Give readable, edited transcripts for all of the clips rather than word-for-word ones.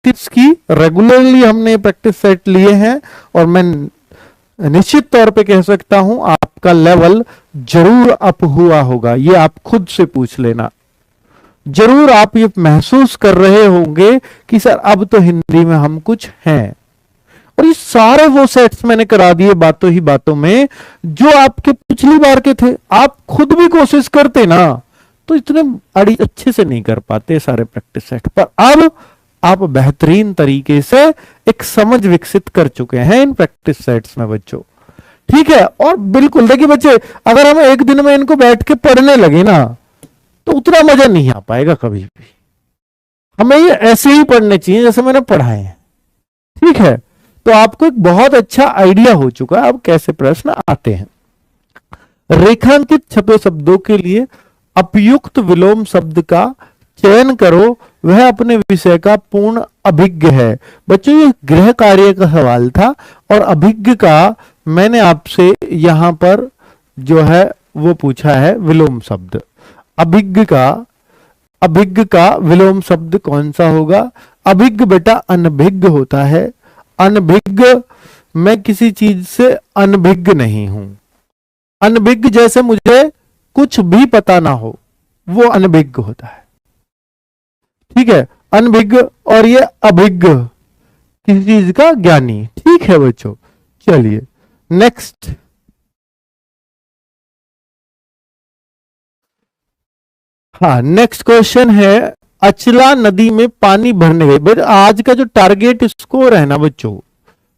Practice की, regularly हमने practice set लिए हैं और मैं निश्चित तौर पे कह सकता हूं आपका लेवल जरूर अप हुआ होगा। ये आप खुद से पूछ लेना, जरूर आप ये महसूस कर रहे होंगे कि सर अब तो हिंदी में हम कुछ हैं। और ये सारे वो सेट्स मैंने करा दिए बातों ही बातों में जो आपके पिछली बार के थे। आप खुद भी कोशिश करते ना तो इतने अच्छे से नहीं कर पाते सारे प्रैक्टिस सेट, पर अब आप बेहतरीन तरीके से एक समझ विकसित कर चुके हैं इन प्रैक्टिस सेट्स में बच्चों। ठीक है, और बिल्कुल देखिए बच्चे, अगर हम एक दिन में इनको बैठ के पढ़ने लगे ना तो उतना मजा नहीं आ पाएगा कभी भी। हमें ये ऐसे ही पढ़ने चाहिए जैसे मैंने पढ़ाए हैं। ठीक है, तो आपको एक बहुत अच्छा आइडिया हो चुका है अब कैसे प्रश्न आते हैं। रेखांकित छपे शब्दों के लिए उपयुक्त विलोम शब्द का चयन करो, वह अपने विषय का पूर्ण अभिज्ञ है। बच्चों ये गृह कार्य का सवाल था और अभिज्ञ का मैंने आपसे यहां पर जो है वो पूछा है विलोम शब्द। अभिज्ञ का विलोम शब्द कौन सा होगा? अभिज्ञ बेटा अनभिज्ञ होता है। अनभिज्ञ, मैं किसी चीज से अनभिज्ञ नहीं हूं। अनभिज्ञ जैसे मुझे कुछ भी पता ना हो, वो अनभिज्ञ होता है। ठीक है, अनभिज्ञ, और ये अभिज्ञ किसी चीज का ज्ञानी। ठीक है बच्चों, चलिए नेक्स्ट। हाँ, नेक्स्ट क्वेश्चन है, अचला नदी में पानी भरने गई। आज का जो टारगेट स्कोर है ना बच्चों,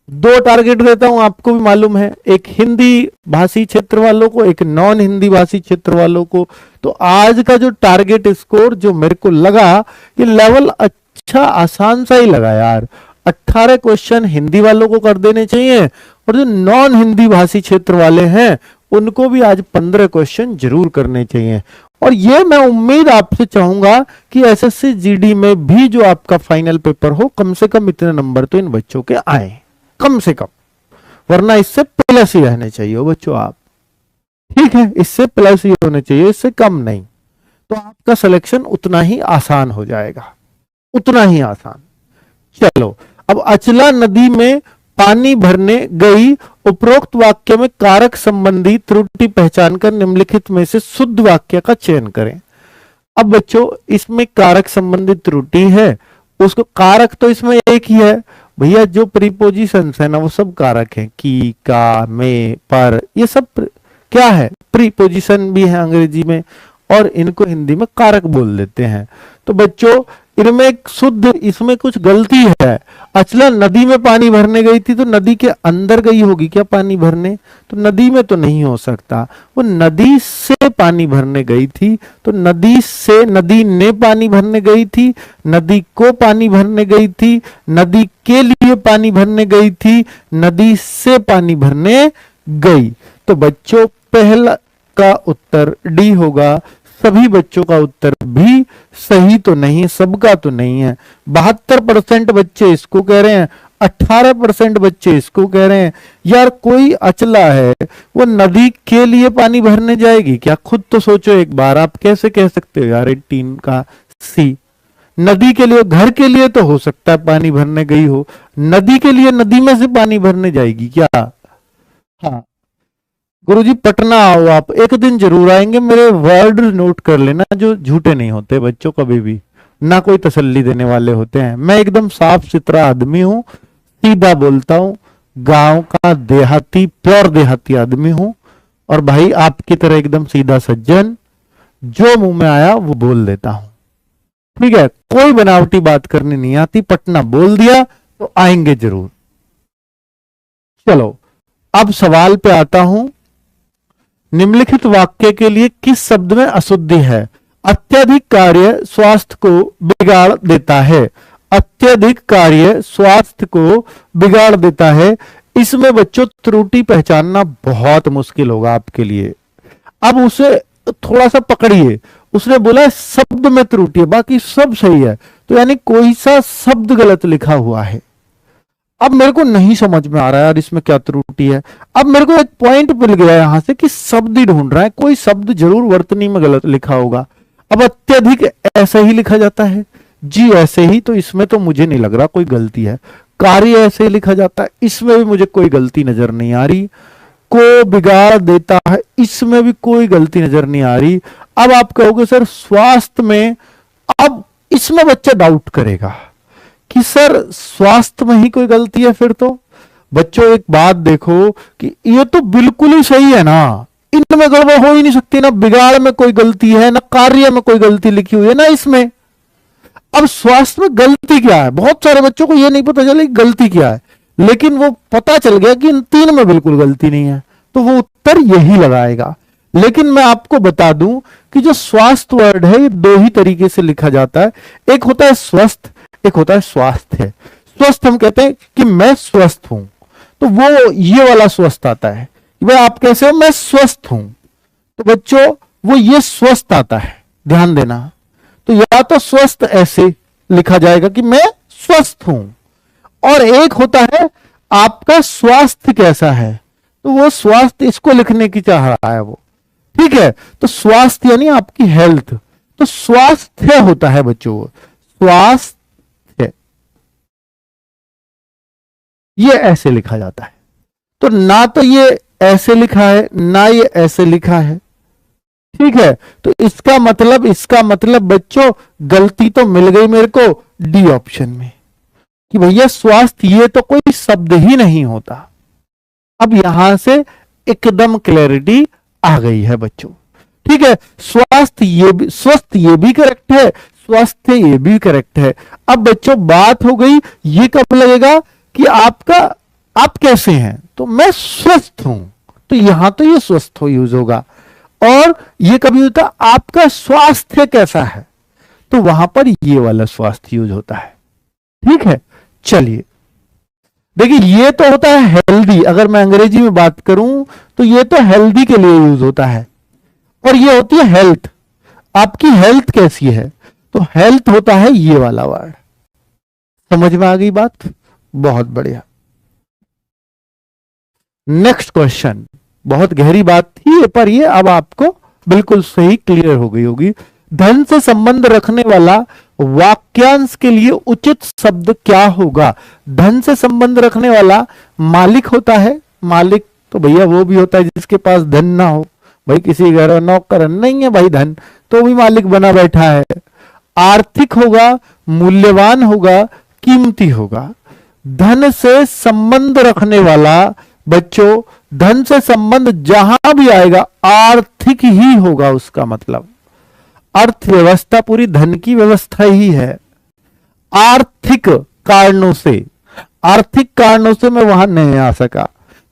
2 टारगेट देता हूं, आपको भी मालूम है, एक हिंदी भाषी क्षेत्र वालों को, एक नॉन हिंदी भाषी क्षेत्र वालों को। तो आज का जो टारगेट स्कोर जो मेरे को लगा, ये लेवल अच्छा आसान सा ही लगा यार। 18 क्वेश्चन हिंदी वालों को कर देने चाहिए और जो नॉन हिंदी भाषी क्षेत्र वाले हैं उनको भी आज 15 क्वेश्चन जरूर करने चाहिए। और ये मैं उम्मीद आपसे चाहूंगा कि एसएससी जीडी में भी जो आपका फाइनल पेपर हो, कम से कम इतने नंबर तो इन बच्चों के आए, कम से कम, वरना इससे प्लस ही रहने चाहिए बच्चों आप। ठीक है, इससे प्लस ही होने चाहिए, इससे कम नहीं। तो आपका सिलेक्शन उतना ही आसान हो जाएगा, उतना ही आसान। चलो, अब अचला नदी में पानी भरने गई, उपरोक्त वाक्य में कारक संबंधी त्रुटि पहचान कर निम्नलिखित में से शुद्ध वाक्य का चयन करें। अब बच्चों इसमें कारक संबंधी त्रुटि है, उसको कारक तो इसमें एक ही है भैया, जो प्रीपोजिशंस है ना वो सब कारक हैं, की, का, में, पर, ये सब क्या है, प्रीपोजिशन भी है अंग्रेजी में, और इनको हिंदी में कारक बोल देते हैं। तो बच्चों इनमें शुद्ध, इसमें कुछ गलती है। अचला नदी में पानी भरने गई थी, तो नदी के अंदर गई होगी क्या पानी भरने? तो नदी में तो नहीं हो सकता, वो नदी से पानी भरने गई थी। तो नदी से, नदी ने पानी भरने गई थी, नदी को पानी भरने गई थी, नदी के लिए पानी भरने गई थी, नदी से पानी भरने गई। तो बच्चों पहला का उत्तर डी होगा। सभी बच्चों का उत्तर भी सही तो नहीं, सबका तो नहीं है। 72% बच्चे इसको कह रहे हैं, 18% बच्चे इसको कह रहे हैं। यार कोई अचला है, वो नदी के लिए पानी भरने जाएगी क्या? खुद तो सोचो एक बार, आप कैसे कह सकते हो यार 18 का सी? नदी के लिए, घर के लिए तो हो सकता है पानी भरने गई हो, नदी के लिए नदी में से पानी भरने जाएगी क्या? हाँ गुरुजी पटना आओ, आप एक दिन जरूर आएंगे। मेरे वर्ड नोट कर लेना, जो झूठे नहीं होते बच्चों कभी भी, ना कोई तसल्ली देने वाले होते हैं। मैं एकदम साफ सुथरा आदमी हूं, सीधा बोलता हूं, गांव का देहाती, प्योर देहाती आदमी हूं। और भाई आपकी तरह एकदम सीधा सज्जन, जो मुंह में आया वो बोल देता हूं। ठीक है, कोई बनावटी बात करनी नहीं आती। पटना बोल दिया तो आएंगे जरूर। चलो अब सवाल पे आता हूं। निम्नलिखित वाक्य के लिए किस शब्द में अशुद्धि है? अत्यधिक कार्य स्वास्थ्य को बिगाड़ देता है। अत्यधिक कार्य स्वास्थ्य को बिगाड़ देता है। इसमें बच्चों त्रुटि पहचानना बहुत मुश्किल होगा आपके लिए। अब उसे थोड़ा सा पकड़िए, उसने बोला शब्द में त्रुटि है, बाकी सब सही है, तो यानी कोई सा शब्द गलत लिखा हुआ है। अब मेरे को नहीं समझ में आ रहा है यार इसमें क्या त्रुटि है। अब मेरे को एक पॉइंट मिल गया यहां से कि शब्द ही ढूंढ रहा है, कोई शब्द जरूर वर्तनी में गलत लिखा होगा। अब अत्यधिक ऐसा ही लिखा जाता है, जी ऐसे ही, तो इसमें तो मुझे नहीं लग रहा कोई गलती है। कार्य ऐसे ही लिखा जाता है, इसमें भी मुझे कोई गलती नजर नहीं आ रही। को बिगाड़ देता है, इसमें भी कोई गलती नजर नहीं आ रही। अब आप कहोगे सर स्वास्थ्य में, अब इसमें बच्चा डाउट करेगा कि सर स्वास्थ्य में ही कोई गलती है फिर तो। बच्चों एक बात देखो कि ये तो बिल्कुल ही सही है ना, इनमें गड़बड़ हो ही नहीं सकती ना, बिगाड़ में कोई गलती है ना, कार्य में कोई गलती लिखी हुई है ना इसमें। अब स्वास्थ्य में गलती क्या है, बहुत सारे बच्चों को ये नहीं पता चला गलती क्या है, लेकिन वो पता चल गया कि इन तीन में बिल्कुल गलती नहीं है, तो वो उत्तर यही लगाएगा। लेकिन मैं आपको बता दूं कि जो स्वास्थ्य वर्ड है ये दो ही तरीके से लिखा जाता है, एक होता है स्वस्थ, एक होता है स्वास्थ्य। स्वस्थ हम कहते हैं कि मैं स्वस्थ हूं, तो वो ये वाला स्वस्थ आता है कि भाई आप कैसे हो, मैं स्वस्थ हूं, तो बच्चों वो ये स्वस्थ आता है, ध्यान देना। तो या तो स्वस्थ ऐसे लिखा जाएगा कि मैं स्वस्थ हूं, और एक होता है आपका स्वास्थ्य कैसा है, तो वो स्वास्थ्य इसको लिखने की चाह रहा है वो, ठीक है। तो स्वास्थ्य यानी आपकी हेल्थ, तो स्वास्थ्य होता है बच्चों, स्वास्थ्य ये ऐसे लिखा जाता है। तो ना तो ये ऐसे लिखा है ना ये ऐसे लिखा है, ठीक है। तो इसका मतलब बच्चों गलती तो मिल गई मेरे को डी ऑप्शन में कि भैया स्वास्थ्य ये तो कोई शब्द ही नहीं होता। अब यहां से एकदम क्लैरिटी आ गई है बच्चों, ठीक है। स्वास्थ्य ये भी, स्वस्थ ये भी करेक्ट है, स्वास्थ्य ये भी करेक्ट है। अब बच्चों बात हो गई ये कब लगेगा कि आपका, आप कैसे हैं, तो मैं स्वस्थ हूं, तो यहां तो ये स्वस्थ हो यूज होगा। और ये कभी होता आपका स्वास्थ्य कैसा है, तो वहां पर ये वाला स्वास्थ्य यूज होता है, ठीक है। चलिए देखिए ये तो होता है हेल्दी, अगर मैं अंग्रेजी में बात करूं तो ये तो हेल्दी के लिए यूज होता है, और ये होती है हेल्थ, आपकी हेल्थ कैसी है, तो हेल्थ होता है ये वाला वर्ड। समझ में आ गई बात, बहुत बढ़िया। नेक्स्ट क्वेश्चन, बहुत गहरी बात थी पर ये अब आपको बिल्कुल सही क्लियर हो गई होगी। धन से संबंध रखने वाला वाक्यांश के लिए उचित शब्द क्या होगा। धन से संबंध रखने वाला मालिक होता है, मालिक तो भैया वो भी होता है जिसके पास धन ना हो, भाई किसी घर नौकर नहीं है भाई धन, तो भी मालिक बना बैठा है। आर्थिक होगा, मूल्यवान होगा, कीमती होगा। धन से संबंध रखने वाला बच्चों, धन से संबंध जहां भी आएगा आर्थिक ही होगा, उसका मतलब अर्थव्यवस्था पूरी धन की व्यवस्था ही है। आर्थिक कारणों से मैं वहां नहीं आ सका,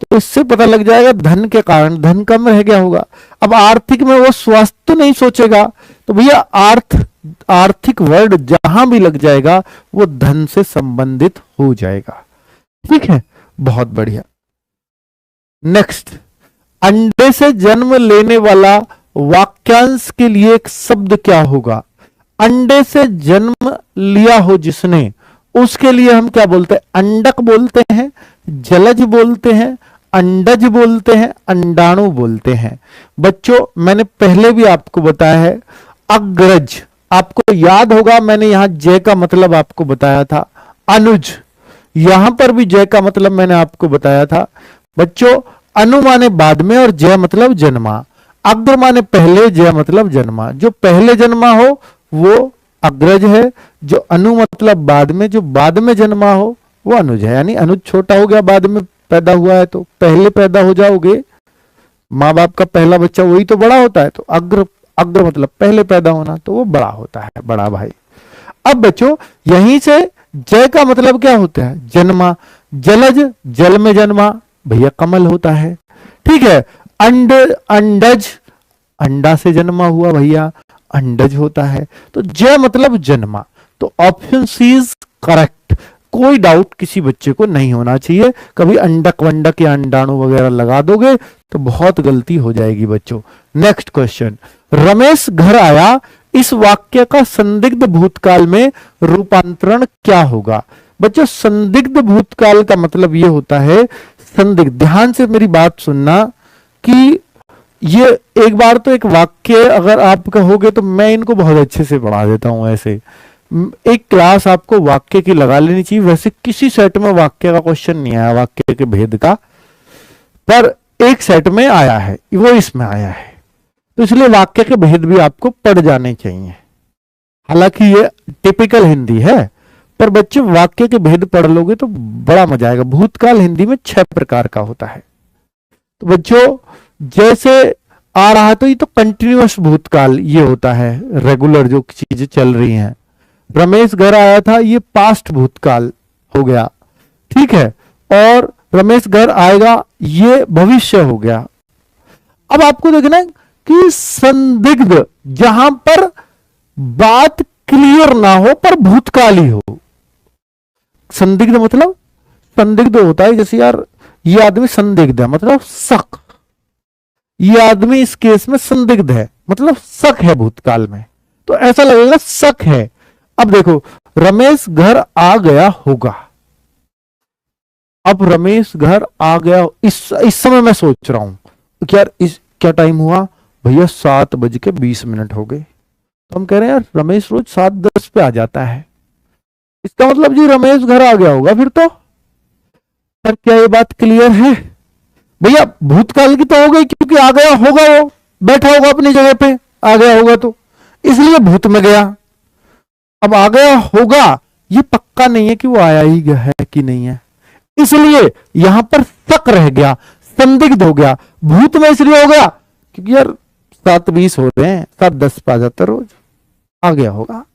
तो इससे पता लग जाएगा धन के कारण धन कम रह गया होगा। अब आर्थिक में वो स्वास्थ्य तो नहीं सोचेगा, तो भैया आर्थिक वर्ड जहां भी लग जाएगा वो धन से संबंधित हो जाएगा, ठीक है, बहुत बढ़िया। नेक्स्ट, अंडे से जन्म लेने वाला वाक्यांश के लिए एक शब्द क्या होगा। अंडे से जन्म लिया हो जिसने, उसके लिए हम क्या बोलते हैं, अंडक बोलते हैं, जलज बोलते हैं, अंडज बोलते हैं, अंडाणु बोलते हैं। बच्चों मैंने पहले भी आपको बताया है, अग्रज आपको याद होगा, मैंने यहां जय का मतलब आपको बताया था। अनुज, यहां पर भी जय का मतलब मैंने आपको बताया था। बच्चों अनु माने बाद में और जय मतलब जन्मा, अग्र माने पहले, जय मतलब जन्मा। जो पहले जन्मा हो वो अग्रज है, जो अनु मतलब बाद में, जो बाद में जन्मा हो वो अनुज है। यानी अनुज छोटा हो गया, बाद में पैदा हुआ है तो पहले पैदा हो जाओगे, माँ बाप का पहला बच्चा वही तो बड़ा होता है, तो अग्र मतलब पहले पैदा होना, तो वो बड़ा होता है, बड़ा भाई। अब बच्चों यहीं से जय का मतलब क्या होता है, जन्मा। जलज जल में जन्मा, भैया कमल होता है, ठीक है। अंडज अंडा से जन्मा हुआ, भैया अंडज होता है। तो जय मतलब जन्मा, तो ऑप्शन सी इज करेक्ट। कोई डाउट किसी बच्चे को नहीं होना चाहिए, कभी अंडक वंडक या अंडाणु वगैरह लगा दोगे तो बहुत गलती हो जाएगी बच्चों। नेक्स्ट क्वेश्चन, रमेश घर आया, इस वाक्य का संदिग्ध भूतकाल में रूपांतरण क्या होगा। बच्चों संदिग्ध भूतकाल का मतलब यह होता है, संदिग्ध, ध्यान से मेरी बात सुनना कि ये एक बार तो एक वाक्य अगर आप कहोगे तो मैं इनको बहुत अच्छे से पढ़ा देता हूं ऐसे, एक क्लास आपको वाक्य की लगा लेनी चाहिए। वैसे किसी सेट में वाक्य का क्वेश्चन नहीं आया, वाक्य के भेद का, पर एक सेट में आया है, वो इसमें आया है, तो इसलिए वाक्य के भेद भी आपको पढ़ जाने चाहिए। हालांकि ये टिपिकल हिंदी है, पर बच्चे वाक्य के भेद पढ़ लोगे तो बड़ा मजा आएगा। भूतकाल हिंदी में 6 प्रकार का होता है। तो बच्चों जैसे आ रहा, तो ये तो कंटिन्यूअस भूतकाल ये होता है, रेगुलर जो चीजें चल रही हैं। रमेश घर आया था, ये पास्ट भूतकाल हो गया, ठीक है। और रमेश घर आएगा, ये भविष्य हो गया। अब आपको देखना है कि संदिग्ध, जहां पर बात क्लियर ना हो पर भूतकाली हो। संदिग्ध मतलब संदिग्ध होता है, जैसे यार ये आदमी संदिग्ध है मतलब शक, ये आदमी इस केस में संदिग्ध है मतलब शक है भूतकाल में, तो ऐसा लगेगा शक है। अब देखो, रमेश घर आ गया होगा। अब रमेश घर आ गया, इस समय मैं सोच रहा हूं कि यार इस क्या टाइम हुआ भैया, 7:20 हो गए। तो हम कह रहे हैं यार रमेश रोज 7:10 पे आ जाता है, इसका मतलब जी रमेश घर आ गया होगा फिर तो। पर क्या ये बात क्लियर है भैया? भूतकाल की तो हो गई, क्योंकि आ गया होगा, वो बैठा होगा अपनी जगह पे, आ गया होगा तो इसलिए भूत में गया। अब आ गया होगा ये पक्का नहीं है कि वो आया ही गया है कि नहीं है, इसलिए यहां पर शक रह गया, संदिग्ध हो गया। भूत में इसलिए हो गया क्योंकि यार 7:20 हो रहे हैं, 7:10 पे आ जाता रोज, आ गया होगा,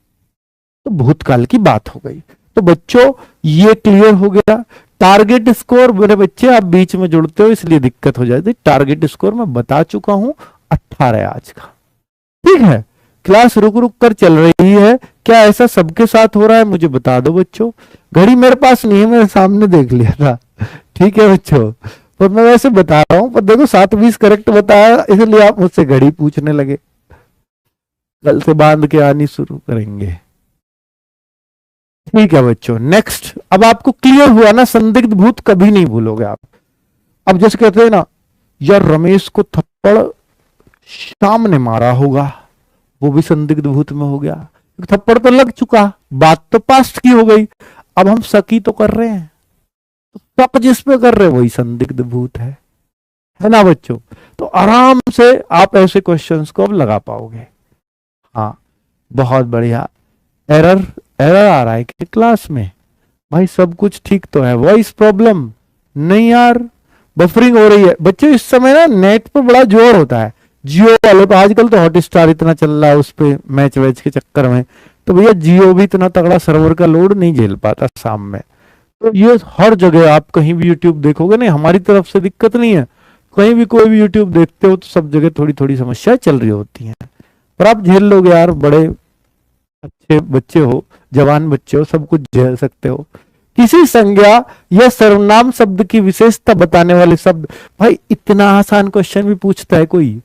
तो भूतकाल की बात हो गई। तो बच्चों ये क्लियर हो गया। टारगेट स्कोर, मेरे बच्चे आप बीच में जुड़ते हो इसलिए दिक्कत हो जाती है। टारगेट स्कोर मैं बता चुका हूं 18 आज का, ठीक है। क्लास रुक रुक कर चल रही है, क्या ऐसा सबके साथ हो रहा है? मुझे बता दो बच्चों। घड़ी मेरे पास नहीं है, मेरे सामने देख लिया था, ठीक है बच्चों, पर मैं वैसे बता रहा हूं। पर देखो 7:20 करेक्ट बताया, इसलिए आप मुझसे घड़ी पूछने लगे। कल से बांध के आनी शुरू करेंगे, ठीक है बच्चों। नेक्स्ट, अब आपको क्लियर हुआ ना, संदिग्ध भूत कभी नहीं भूलोगे आप। अब जैसे कहते हैं ना, यार रमेश को थप्पड़ श्याम ने मारा होगा, वो भी संदिग्ध भूत में हो गया, थप्पड़ तो लग चुका, बात तो पास्ट की हो गई, अब हम शकी तो कर रहे हैं, तो शक जिस पे कर रहे हैं वही संदिग्ध भूत है ना बच्चों? तो आराम से आप ऐसे क्वेश्चंस को अब लगा पाओगे। हाँ बहुत बढ़िया। एरर आ रहा है कि क्लास में? भाई सब कुछ ठीक तो है, वॉइस प्रॉब्लम नहीं यार, बफरिंग हो रही है बच्चों। इस समय ना नेट पे बड़ा जोर होता है, जियो वाले तो आजकल तो हॉटस्टार इतना चल रहा है उस पे मैच वैच के चक्कर में, तो भैया जियो भी इतना तगड़ा सर्वर का लोड नहीं झेल पाता शाम में। तो ये हर जगह आप कहीं भी यूट्यूब देखोगे ना, हमारी तरफ से दिक्कत नहीं है, कहीं भी कोई भी यूट्यूब देखते हो तो सब जगह थोड़ी थोड़ी समस्याएं चल रही होती हैं, पर आप झेल लोगे यार, बड़े अच्छे बच्चे हो, जवान बच्चे हो, सब कुछ झेल सकते हो। किसी संज्ञा या सर्वनाम शब्द की विशेषता बताने वाले शब्द, भाई इतना आसान क्वेश्चन भी पूछता है कोई?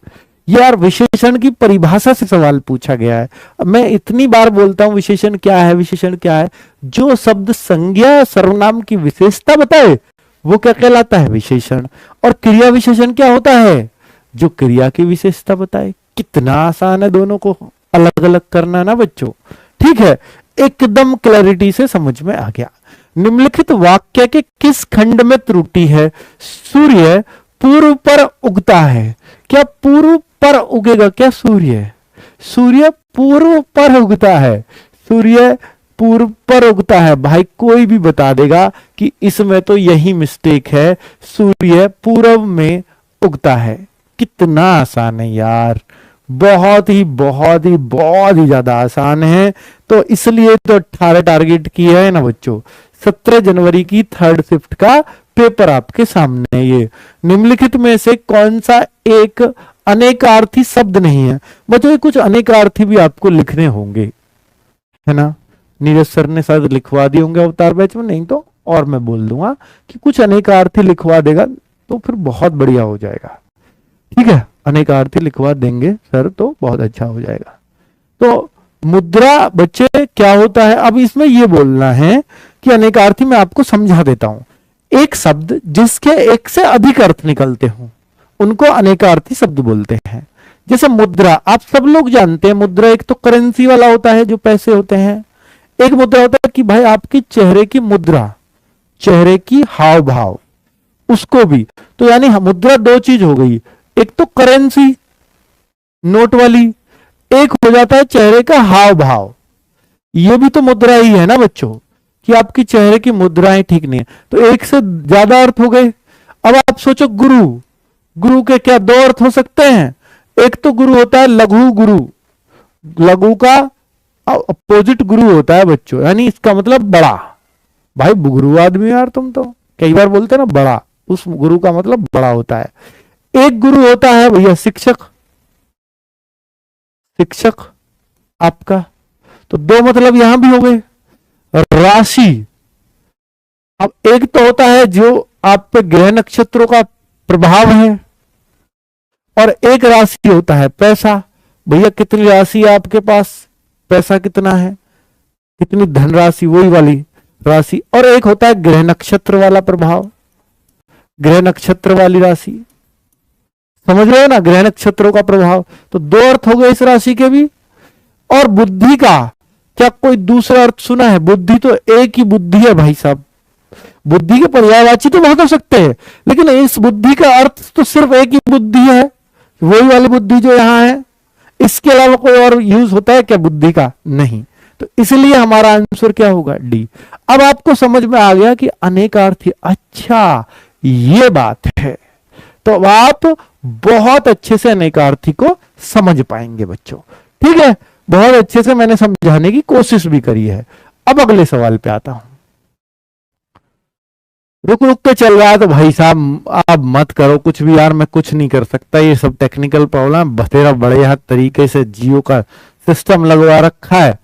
यार विशेषण की परिभाषा से सवाल पूछा गया है। मैं इतनी बार बोलता हूं विशेषण क्या है, विशेषण क्या है। जो शब्द संज्ञा सर्वनाम की विशेषता बताए वो क्या कहलाता है? विशेषण। और क्रिया विशेषण क्या होता है? जो क्रिया की विशेषता बताए। कितना आसान है दोनों को अलग अलग करना ना बच्चों, ठीक है। एकदम क्लैरिटी से समझ में आ गया। निम्नलिखित वाक्य के किस खंड में त्रुटि है? सूर्य पूर्व पर उगता है। क्या पूर्व पर उगेगा क्या सूर्य? सूर्य पूर्व पर उगता है, सूर्य पूर्व पर उगता है। भाई कोई भी बता देगा कि इसमें तो यही मिस्टेक है, सूर्य पूर्व में उगता है। कितना आसान है यार, बहुत ही ज्यादा आसान है। तो इसलिए तो 18 टारगेट किया है ना बच्चों। 17 जनवरी की 3rd शिफ्ट का पेपर आपके सामने है। ये निम्नलिखित में से कौन सा एक अनेकार्थी शब्द नहीं है? बच्चों कुछ अनेकार्थी भी आपको लिखने होंगे, है ना। नीरज सर ने शायद लिखवा दिए होंगे अवतार बैच में, नहीं तो और मैं बोल दूंगा कि कुछ अनेकार्थी लिखवा देगा तो फिर बहुत बढ़िया हो जाएगा, ठीक है। अनेकार्थी लिखवा देंगे सर तो बहुत अच्छा हो जाएगा। तो मुद्रा बच्चे क्या होता है? अब इसमें यह बोलना है कि अनेकार्थी मैं आपको समझा देता हूं। एक शब्द जिसके एक से अधिक अर्थ निकलते हो उनको अनेकार्थी शब्द बोलते हैं। जैसे मुद्रा, आप सब लोग जानते हैं मुद्रा एक तो करेंसी वाला होता है जो पैसे होते हैं, एक मुद्रा होता है कि भाई आपके चेहरे की मुद्रा, चेहरे की हाव भाव, उसको भी। तो यानी मुद्रा दो चीज हो गई, एक तो करेंसी नोट वाली, एक हो जाता है चेहरे का हाव भाव। ये भी तो मुद्रा ही है ना बच्चों, कि आपकी चेहरे की मुद्राएं ठीक नहीं है। तो एक से ज्यादा अर्थ हो गए। अब आप सोचो गुरु, गुरु के क्या दो अर्थ हो सकते हैं? एक तो गुरु होता है लघु गुरु, लघु का अपोजिट गुरु होता है बच्चों, यानी इसका मतलब बड़ा। भाई गुरु आदमी यार तुम तो कई बार बोलते हैं ना बड़ा, उस गुरु का मतलब बड़ा होता है। एक गुरु होता है भैया शिक्षक, शिक्षक आपका, तो दो मतलब यहां भी हो गए। राशि, अब एक तो होता है जो आप पे ग्रह नक्षत्रों का प्रभाव है, और एक राशि होता है पैसा। भैया कितनी राशि है आपके पास, पैसा कितना है, कितनी धनराशि, वही वाली राशि। और एक होता है ग्रह नक्षत्र वाला प्रभाव, ग्रह नक्षत्र वाली राशि, समझ रहे हो ना, ग्रह नक्षत्रों का प्रभाव। तो दो अर्थ हो गए इस राशि के भी। और बुद्धि का क्या कोई दूसरा अर्थ सुना है? बुद्धि तो एक ही बुद्धि है भाई साहब, बुद्धि के पर्यायवाची तो बहुत हो सकते हैं, लेकिन इस बुद्धि का अर्थ तो सिर्फ एक ही बुद्धि है, वही वाली बुद्धि जो यहां है। इसके अलावा कोई और यूज होता है क्या बुद्धि का? नहीं। तो इसलिए हमारा आंसर क्या होगा? डी। अब आपको समझ में आ गया कि अनेकार्थी, अच्छा ये बात है, तो अब आप बहुत अच्छे से अनेकार्थी को समझ पाएंगे बच्चों। ठीक है, बहुत अच्छे से मैंने समझाने की कोशिश भी करी है। अब अगले सवाल पे आता हूं। रुक रुक के चल रहा है तो भाई साहब आप मत करो कुछ भी यार, मैं कुछ नहीं कर सकता, ये सब टेक्निकल प्रॉब्लम। बतेरा बड़े यहाँ तरीके से जियो का सिस्टम लगवा रखा है,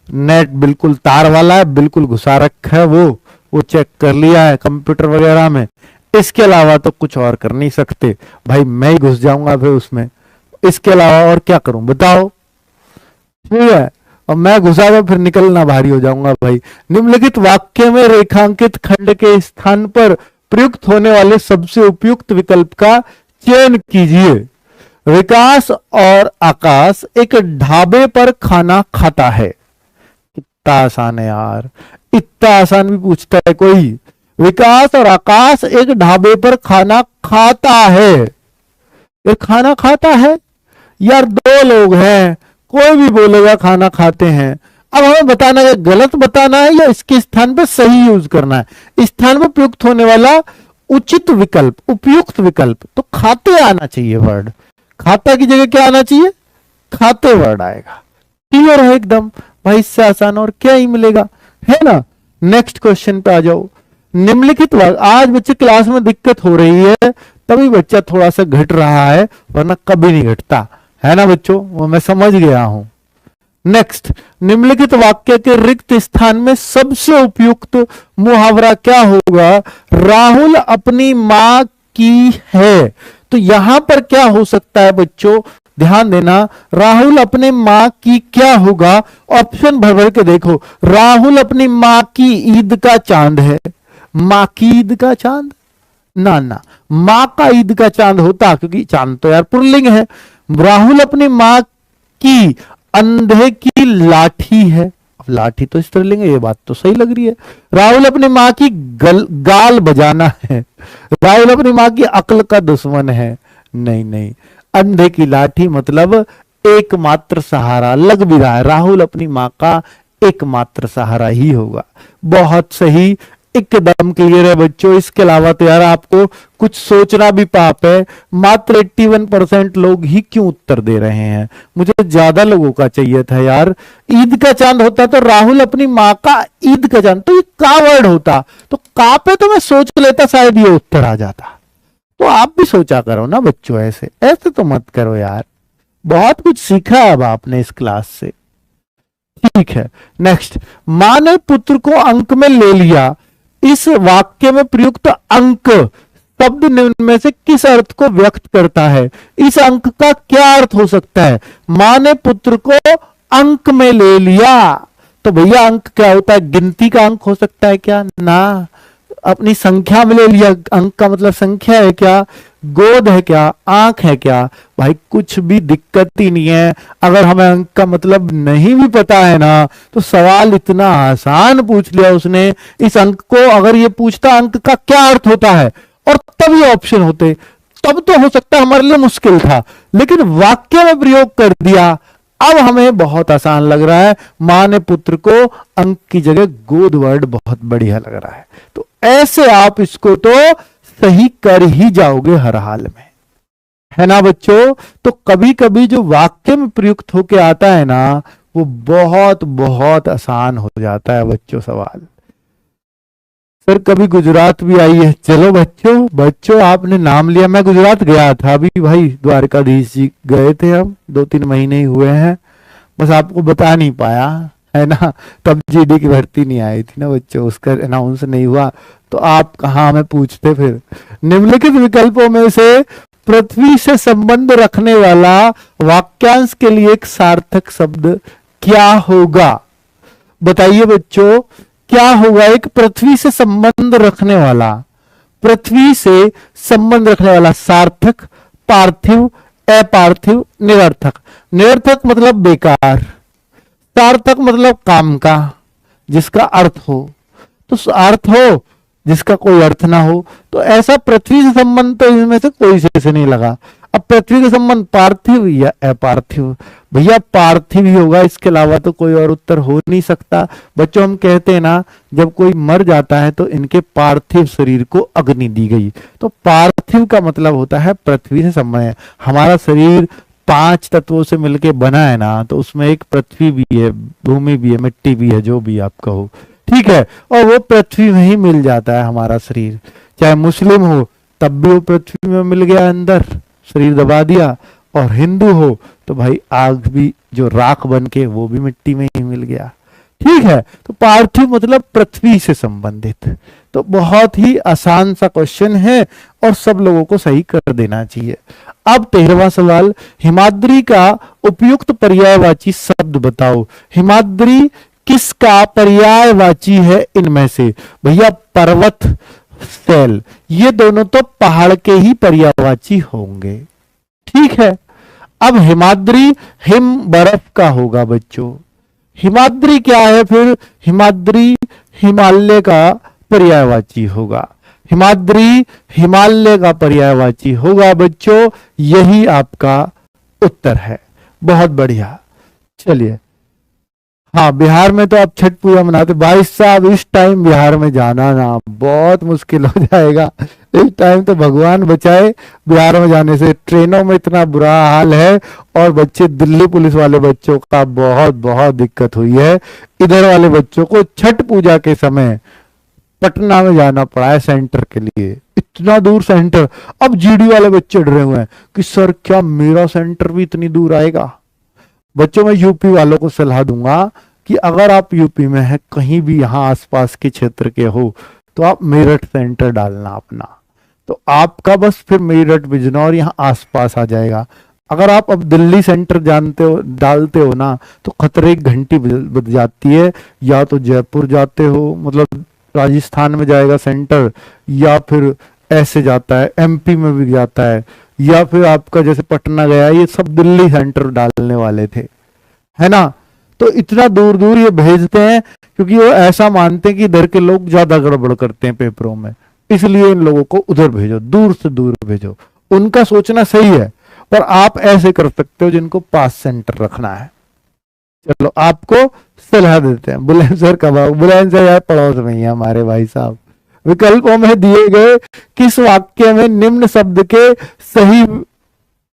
नेट बिल्कुल तार वाला है, बिल्कुल घुसा रखा है, वो चेक कर लिया है कंप्यूटर वगैरह में। इसके अलावा तो कुछ और कर नहीं सकते भाई, मैं ही घुस जाऊंगा फिर उसमें, इसके अलावा और क्या करूं बताओ? ठीक है, और मैं घुसा तो फिर निकलना भारी हो जाऊंगा भाई। निम्नलिखित वाक्य में रेखांकित खंड के स्थान पर प्रयुक्त होने वाले सबसे उपयुक्त विकल्प का चयन कीजिए। विकास और आकाश एक ढाबे पर खाना खाता है। कितना आसान है यार, इतना आसान भी पूछता है कोई? विकास और आकाश एक ढाबे पर खाना खाता है। ये खाना खाता है यार, दो लोग हैं, कोई भी बोलेगा खाना खाते हैं। अब हमें बताना है गलत बताना है या इसके स्थान पर सही यूज करना है। स्थान पर प्रयुक्त होने वाला उचित विकल्प, उपयुक्त विकल्प, तो खाते आना चाहिए वर्ड। खाता की जगह क्या आना चाहिए? खाते वर्ड आएगा। क्लियर है एकदम भाई, इससे आसान और क्या ही मिलेगा, है ना। नेक्स्ट क्वेश्चन पे आ जाओ। निम्नलिखित वाक्य, आज बच्चे क्लास में दिक्कत हो रही है तभी बच्चा थोड़ा सा घट रहा है, वरना कभी नहीं घटता, है ना बच्चों, वो मैं समझ गया हूं। नेक्स्ट, निम्नलिखित वाक्य के रिक्त स्थान में सबसे उपयुक्त मुहावरा क्या होगा? राहुल अपनी मां की है। तो यहां पर क्या हो सकता है बच्चों, ध्यान देना। राहुल अपने मां की क्या होगा? ऑप्शन भर भर के देखो। राहुल अपनी मां की ईद का चांद है। मां की ईद का चांद? ना ना, मां का ईद का चांद होता, क्योंकि चांद तो यार पुल्लिंग है। राहुल अपनी मां की अंधे की लाठी है। अब लाठी तो स्त्रीलिंग है, ये बात तो सही लग रही है। राहुल अपनी मां की गाल बजाना है। राहुल अपनी मां की अक्ल का दुश्मन है। नहीं नहीं, अंधे की लाठी मतलब एकमात्र सहारा लग भी रहा है, राहुल अपनी मां का एकमात्र सहारा ही होगा। बहुत सही, एकदम क्लियर है बच्चों। इसके अलावा तो यार आपको कुछ सोचना भी पाप है। मात्र 81% लोग ही क्यों उत्तर दे रहे हैं? मुझे ज्यादा लोगों का चाहिए था यार। ईद का चांद होता तो राहुल अपनी मां का ईद का चांद, तो ये का वर्ड होता, तो का पे तो मैं सोच लेता, शायद ये उत्तर आ जाता। तो आप भी सोचा करो ना बच्चों, ऐसे ऐसे तो मत करो यार। बहुत कुछ सीखा है अब आपने इस क्लास से। ठीक है, नेक्स्ट, मां ने पुत्र को अंक में ले लिया। इस वाक्य में प्रयुक्त अंक शब्द निम्न में से किस अर्थ को व्यक्त करता है? इस अंक का क्या अर्थ हो सकता है? मां ने पुत्र को अंक में ले लिया, तो भैया अंक क्या होता है? गिनती का अंक हो सकता है क्या? ना, अपनी संख्या में ले लिया। अंक का मतलब संख्या है क्या? गोद है क्या, आंख है क्या, भाई कुछ भी दिक्कत ही नहीं है। अगर हमें अंक का मतलब नहीं भी पता है ना, तो सवाल इतना आसान पूछ लिया उसने। इस अंक को अगर ये पूछता अंक का क्या अर्थ होता है और तब ये ऑप्शन होते, तब तो हो सकता है हमारे लिए मुश्किल था, लेकिन वाक्य में प्रयोग कर दिया, अब हमें बहुत आसान लग रहा है। मां ने पुत्र को अंक की जगह गोद वर्ड बहुत बढ़िया लग रहा है। तो ऐसे आप इसको तो सही कर ही जाओगे हर हाल में, है ना बच्चों। तो कभी कभी जो वाक्य में प्रयुक्त होके आता है ना, वो बहुत बहुत आसान हो जाता है बच्चों सवाल। सर कभी गुजरात भी आई है। चलो बच्चों, बच्चों आपने नाम लिया, मैं गुजरात गया था अभी भाई, द्वारकाधीश जी गए थे, हम 2-3 महीने ही हुए हैं, बस आपको बता नहीं पाया, है ना। तब जीडी की भर्ती नहीं आई थी ना बच्चों, उसका अनाउंस नहीं हुआ, तो आप कहाँ हमें पूछते फिर। निम्नलिखित विकल्पों में से पृथ्वी से संबंध रखने वाला वाक्यांश के लिए एक सार्थक शब्द क्या होगा, बताइए बच्चों क्या होगा। एक पृथ्वी से संबंध रखने वाला, पृथ्वी से संबंध रखने वाला सार्थक, पार्थिव, अपार्थिव, निरर्थक। निरर्थक मतलब बेकार, सार्थक मतलब काम का, जिसका अर्थ हो, तो अर्थ हो जिसका कोई अर्थ ना हो। तो ऐसा पृथ्वी से संबंध तो इनमें से कोई से नहीं लगा। अब पृथ्वी का संबंध पार्थिव या अपार्थिव, भैया पार्थिव ही होगा, इसके अलावा तो कोई और उत्तर हो नहीं सकता। बच्चों हम कहते हैं ना, जब कोई मर जाता है तो इनके पार्थिव शरीर को अग्नि दी गई, तो पार्थिव का मतलब होता है पृथ्वी से संबंध। हमारा शरीर 5 तत्वों से मिलके बना है ना, तो उसमें एक पृथ्वी भी है, भूमि भी है, मिट्टी भी है, जो भी आप कहो, ठीक है, और वो पृथ्वी में ही मिल जाता है हमारा शरीर। चाहे मुस्लिम हो तब भी वो पृथ्वी में मिल गया, अंदर शरीर दबा दिया, और हिंदू हो तो भाई आग भी जो राख बन के वो भी मिट्टी में ही मिल गया, ठीक है। तो पार्थिव मतलब पृथ्वी से संबंधित। तो बहुत ही आसान सा क्वेश्चन है और सब लोगों को सही कर देना चाहिए। अब 13वां सवाल, हिमाद्री का उपयुक्त पर्यायवाची शब्द बताओ। हिमाद्री किसका पर्यायवाची है इनमें से, भैया पर्वत, शैल, ये दोनों तो पहाड़ के ही पर्यायवाची होंगे, ठीक है। अब हिमाद्री हिम बर्फ का होगा बच्चों। हिमाद्री क्या है फिर, हिमाद्री हिमालय का पर्यायवाची होगा। हिमाद्री हिमालय का पर्यायवाची होगा बच्चों, यही आपका उत्तर है। बहुत बढ़िया। चलिए, हाँ बिहार में तो आप छठ पूजा मनाते भाई साहब, इस टाइम बिहार में जाना ना बहुत मुश्किल हो जाएगा। इस टाइम तो भगवान बचाए बिहार में जाने से, ट्रेनों में इतना बुरा हाल है, और बच्चे दिल्ली पुलिस वाले बच्चों का बहुत बहुत दिक्कत हुई है। इधर वाले बच्चों को छठ पूजा के समय पटना में जाना पड़ा है सेंटर के लिए, इतना दूर सेंटर। अब जीडी वाले बच्चे डरे हुए हैं कि सर क्या मेरा सेंटर भी इतनी दूर आएगा। बच्चों मैं यूपी वालों को सलाह दूंगा कि अगर आप यूपी में है, कहीं भी यहाँ आसपास के क्षेत्र के हो, तो आप मेरठ सेंटर डालना अपना, तो आपका बस फिर मेरठ बिजनौर यहाँ आसपास आ जाएगा। अगर आप अब दिल्ली सेंटर जानते हो डालते हो ना, तो खतरे की घंटी बज जाती है। या तो जयपुर जाते हो, मतलब राजस्थान में जाएगा सेंटर, या फिर ऐसे जाता है एमपी में भी जाता है, या फिर आपका जैसे पटना गया, ये सब दिल्ली सेंटर डालने वाले थे, है ना। तो इतना दूर दूर ये भेजते हैं क्योंकि वो ऐसा मानते हैं कि इधर के लोग ज्यादा गड़बड़ करते हैं पेपरों में, इसलिए इन लोगों को उधर भेजो, दूर से दूर भेजो। उनका सोचना सही है, पर आप ऐसे कर सकते हो जिनको पास सेंटर रखना है। चलो आपको सलाह देते हैं। बुलंदशहर कब आओ, बुलंदशहर यार पड़ोस में ही है हमारे भाई साहब। विकल्पों में दिए गए किस वाक्य में निम्न शब्द के सही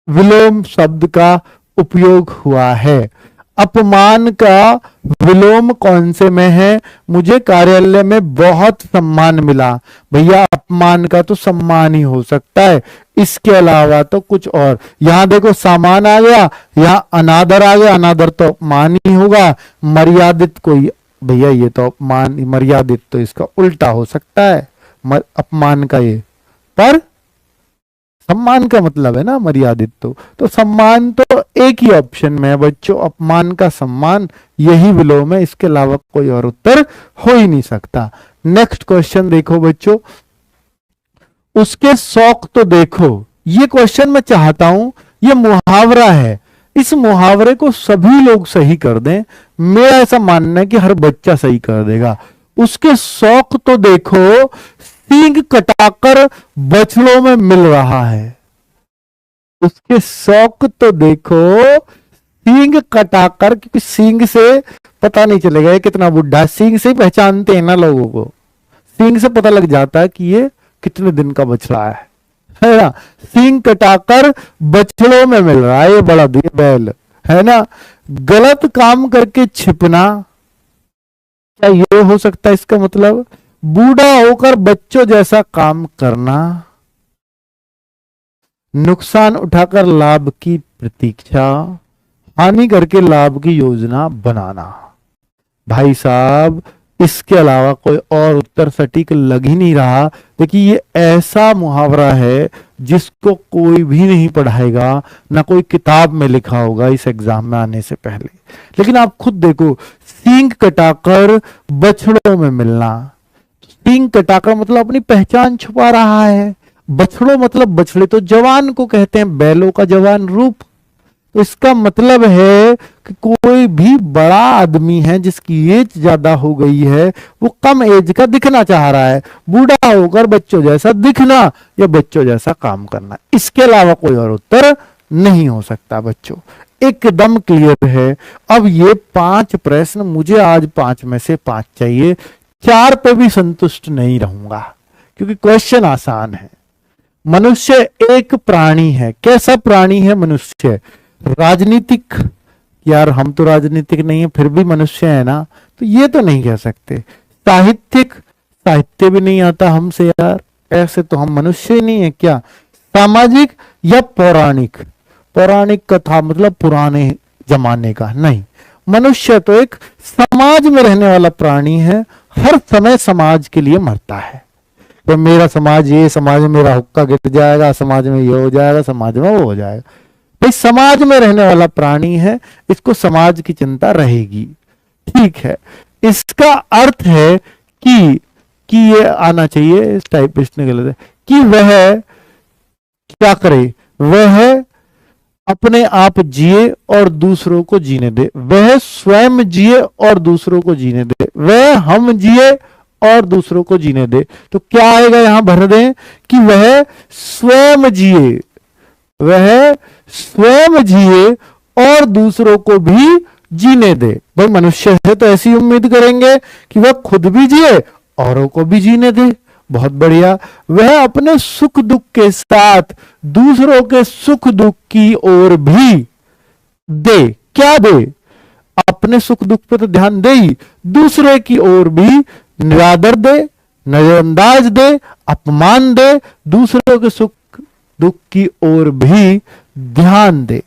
विलोम शब्द का उपयोग हुआ है। अपमान का विलोम कौन से में है, मुझे कार्यालय में बहुत सम्मान मिला। भैया अपमान का तो सम्मान ही हो सकता है, इसके अलावा तो कुछ और। यहां देखो सामान आ गया, यहां अनादर आ गया, अनादर तो अपमान ही होगा। मर्यादित कोई, भैया ये तो अपमान, मर्यादित तो इसका उल्टा हो सकता है अपमान का ये, पर सम्मान का मतलब है ना मर्यादित। तो सम्मान तो एक ही ऑप्शन में है बच्चों, अपमान का सम्मान, यही विलोम है, इसके अलावा कोई और उत्तर हो ही नहीं सकता। नेक्स्ट क्वेश्चन देखो बच्चों, उसके शौक तो देखो, ये क्वेश्चन मैं चाहता हूं, ये मुहावरा है, इस मुहावरे को सभी लोग सही कर दें। मेरा ऐसा मानना है कि हर बच्चा सही कर देगा। उसके शौक तो देखो, सींग कटाकर बछड़ों में मिल रहा है। उसके शौक तो देखो, सींग कटाकर, क्योंकि सींग से पता नहीं चलेगा ये कितना बुढ़ा है, सींग से ही पहचानते हैं ना लोगों को, सींग से पता लग जाता है कि ये कितने दिन का बछड़ा है ना। सींग कटाकर बछड़ों में मिल रहा है ये बड़ा बैल, है ना। गलत काम करके छिपना, क्या ये हो सकता है इसका मतलब? बूढ़ा होकर बच्चों जैसा काम करना, नुकसान उठाकर लाभ की प्रतीक्षा, हानि करके लाभ की योजना बनाना। भाई साहब, इसके अलावा कोई और उत्तर सटीक लग ही नहीं रहा। देखिए, ये ऐसा मुहावरा है जिसको कोई भी नहीं पढ़ाएगा, ना कोई किताब में लिखा होगा इस एग्जाम में आने से पहले। लेकिन आप खुद देखो, सींग कटाकर बछड़ों में मिलना, सींग कटाकर मतलब अपनी पहचान छुपा रहा है। बछड़ों मतलब, बछड़े तो जवान को कहते हैं, बैलों का जवान रूप। तो इसका मतलब है कि कोई भी बड़ा आदमी है जिसकी एज ज्यादा हो गई है, वो कम एज का दिखना चाह रहा है। बूढ़ा होकर बच्चों जैसा दिखना या बच्चों जैसा काम करना, इसके अलावा कोई और उत्तर नहीं हो सकता बच्चों, एकदम क्लियर है। अब ये 5 प्रश्न, मुझे आज 5 में से 5 चाहिए, 4 पे भी संतुष्ट नहीं रहूंगा क्योंकि क्वेश्चन आसान है। मनुष्य एक प्राणी है। कैसा प्राणी है मनुष्य? राजनीतिक, यार हम तो राजनीतिक नहीं है फिर भी मनुष्य है ना, तो ये तो नहीं कह सकते। साहित्यिक, साहित्य भी नहीं आता हमसे यार, ऐसे तो हम मनुष्य ही नहीं है क्या? सामाजिक या पौराणिक? पौराणिक कथा मतलब पुराने जमाने का नहीं। मनुष्य तो एक समाज में रहने वाला प्राणी है, हर समय समाज के लिए मरता है। तो मेरा समाज ये, समाज में मेरा हुक्का गिर जाएगा, समाज में ये हो जाएगा, समाज में वो हो जाएगा। भाई समाज में रहने वाला प्राणी है, इसको समाज की चिंता रहेगी, ठीक है। इसका अर्थ है कि ये आना चाहिए, इस टाइपिस्ट ने गलत है, कि वह क्या करे, वह अपने आप जिए और दूसरों को जीने दे, वह स्वयं जिए और दूसरों को जीने दे, वह हम जिए और दूसरों को जीने दे। तो क्या आएगा यहां भर दें कि वह स्वयं जिए, वह स्वयं जिए और दूसरों को भी जीने दे। भाई मनुष्य है तो ऐसी उम्मीद करेंगे कि वह खुद भी जिए औरों को भी जीने दे। बहुत बढ़िया। वह अपने सुख दुख के साथ दूसरों के सुख दुख की ओर भी दे। क्या दे? अपने सुख दुख पर तो ध्यान दे ही, दूसरे की ओर भी निरादर दे, नजरअंदाज दे, अपमान दे, दूसरों के सुख दुख की ओर भी ध्यान दे।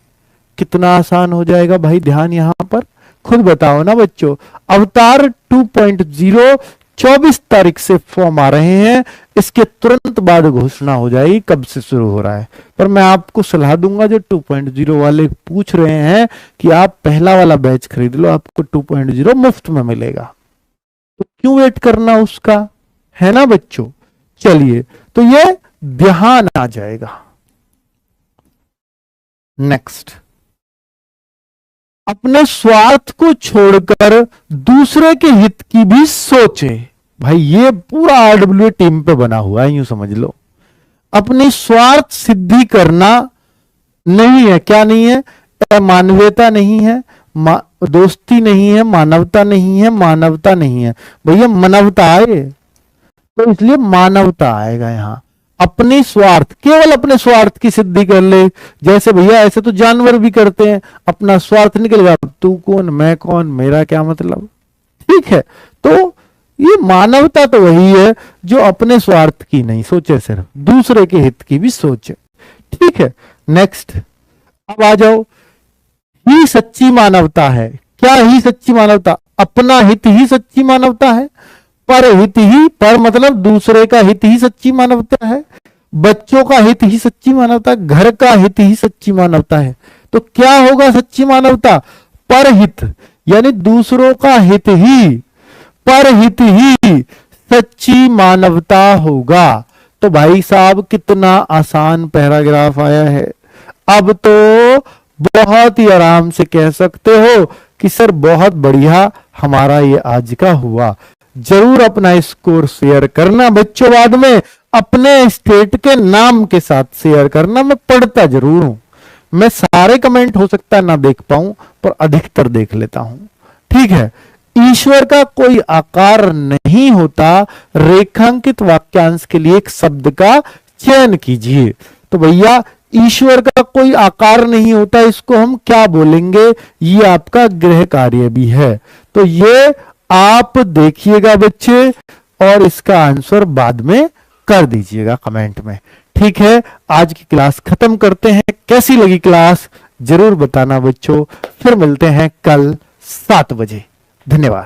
कितना आसान हो जाएगा भाई ध्यान यहां पर, खुद बताओ ना बच्चों। अवतार 2.0 24 तारीख से फॉर्म आ रहे हैं, इसके तुरंत बाद घोषणा हो जाएगी कब से शुरू हो रहा है। पर मैं आपको सलाह दूंगा, जो 2.0 वाले पूछ रहे हैं कि आप पहला वाला बैच खरीद लो, आपको 2.0 मुफ्त में मिलेगा, तो क्यों वेट करना उसका, है ना बच्चों। चलिए, तो ये ध्यान आ जाएगा। नेक्स्ट, अपने स्वार्थ को छोड़कर दूसरे के हित की भी सोचे। भाई ये पूरा आरडब्ल्यू टीम पे बना हुआ है, यूं समझ लो। अपनी स्वार्थ सिद्धि करना नहीं है, क्या नहीं है? मानवीयता नहीं है, दोस्ती नहीं है, मानवता नहीं है, मानवता नहीं है। भैया मानवता आए तो इसलिए मानवता आएगा यहां। अपनी स्वार्थ, केवल अपने स्वार्थ की सिद्धि कर ले। जैसे भैया ऐसे तो जानवर भी करते हैं, अपना स्वार्थ निकलेगा, तू कौन मैं कौन, मेरा क्या मतलब, ठीक है। तो ये मानवता तो वही है जो अपने स्वार्थ की नहीं सोचे, सिर्फ दूसरे के हित की भी सोचे, ठीक है। नेक्स्ट, अब आ जाओ, ही सच्ची मानवता है। क्या ही सच्ची मानवता? अपना हित ही सच्ची मानवता है। पर हित ही, पर मतलब दूसरे का हित ही सच्ची मानवता है। बच्चों का हित ही सच्ची मानवता, घर का हित ही सच्ची मानवता है। तो क्या होगा सच्ची मानवता? परहित, यानी दूसरों का हित ही, परहित ही सच्ची मानवता होगा। तो भाई साहब कितना आसान पैराग्राफ आया है। अब तो बहुत ही आराम से कह सकते हो कि सर बहुत बढ़िया हमारा ये आज का हुआ। जरूर अपना स्कोर शेयर करना बच्चों, बाद में अपने स्टेट के नाम के साथ शेयर करना। मैं पढ़ता जरूर हूं, मैं सारे कमेंट हो सकता है ना देख पाऊं पर अधिकतर देख लेता हूं। ठीक है। ईश्वर का कोई आकार नहीं होता, रेखांकित वाक्यांश के लिए एक शब्द का चयन कीजिए। तो भैया ईश्वर का कोई आकार नहीं होता, इसको हम क्या बोलेंगे? ये आपका गृह कार्य भी है। तो ये आप देखिएगा बच्चे और इसका आंसर बाद में कर दीजिएगा कमेंट में। ठीक है, आज की क्लास खत्म करते हैं। कैसी लगी क्लास जरूर बताना बच्चों। फिर मिलते हैं कल 7 बजे। धन्यवाद।